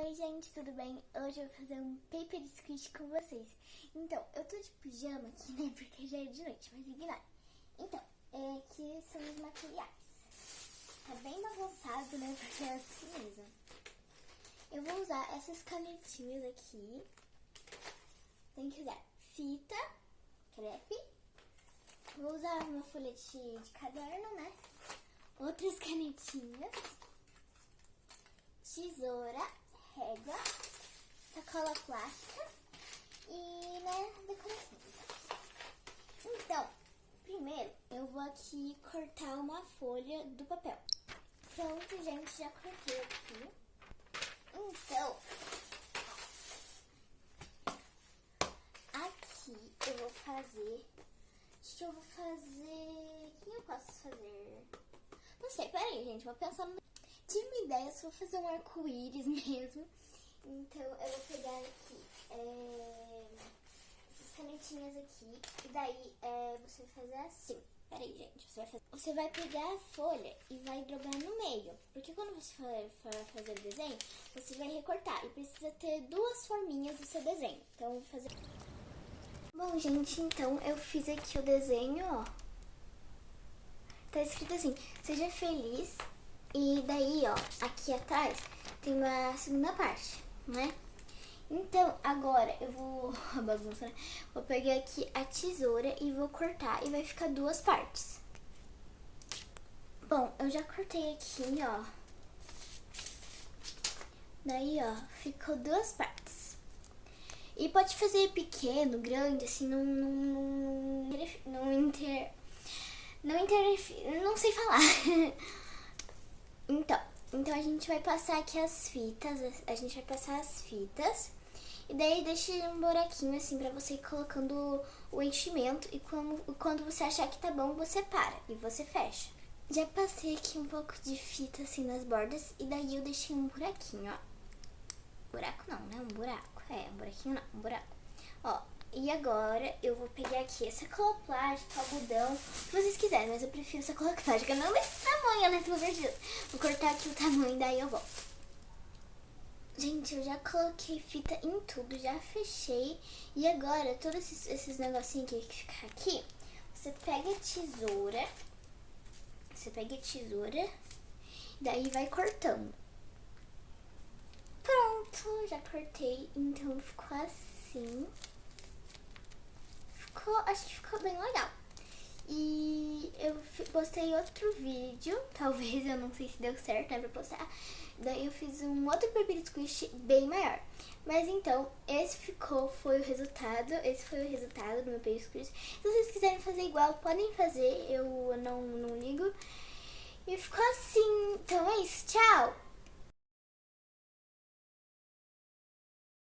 Oi gente, tudo bem? Hoje eu vou fazer um paper squeeze com vocês. Então, eu tô de pijama aqui, né? Porque já é de noite, mas ignora. Então, aqui são os materiais. Tá bem bagunçado, né? Porque é assim mesmo. Eu vou usar essas canetinhas aqui. Tem que usar fita, crepe. Vou usar uma folha de caderno, né? Outras canetinhas. Tesoura, régua, sacola plástica e, né, decoração. Então, primeiro eu vou aqui cortar uma folha do papel. Pronto, gente, já cortei aqui. Então, aqui eu vou fazer... Acho que eu vou fazer... O que eu posso fazer? Não sei, peraí, gente, vou pensar no... Tive uma ideia, só vou fazer um arco-íris mesmo. Então eu vou pegar aqui essas canetinhas aqui. E daí você vai fazer assim. Peraí, gente. Você vai pegar a folha e vai dobrar no meio. Porque quando você for fazer o desenho, você vai recortar. E precisa ter duas forminhas do seu desenho. Então eu vou fazer... Bom, gente, então eu fiz aqui o desenho, ó. Tá escrito assim, seja feliz. E daí, ó, aqui atrás tem uma segunda parte, né? Então, agora eu vou... a bagunça, né? Vou pegar aqui a tesoura e vou cortar e vai ficar duas partes. Bom, eu já cortei aqui, ó. Daí, ó, ficou duas partes. E pode fazer pequeno, grande, assim, não sei falar. Então a gente vai passar aqui as fitas, e daí deixa um buraquinho assim pra você ir colocando o enchimento e quando você achar que tá bom, você para e você fecha. Já passei aqui um pouco de fita assim nas bordas e daí eu deixei um buraquinho, ó. Buraco não, né? Um buraco. Um buraquinho não, um buraco. Ó, e agora eu vou pegar aqui essa sacola plástica, algodão, se vocês quiserem, mas eu prefiro sacola plástica, não desse tamanho, né? Tô perdida. Vou cortar aqui o tamanho, daí eu volto. Gente, eu já coloquei fita em tudo, já fechei. E agora, todos esses negocinhos que ficam aqui, você pega a tesoura. Daí vai cortando. Pronto, já cortei, então ficou assim. Acho que ficou bem legal. E eu postei outro vídeo, talvez, eu não sei se deu certo, né, pra postar. Daí eu fiz um outro paper squish bem maior. Mas então, esse foi o resultado do meu paper squish. Se vocês quiserem fazer igual, podem fazer, eu não ligo. E ficou assim,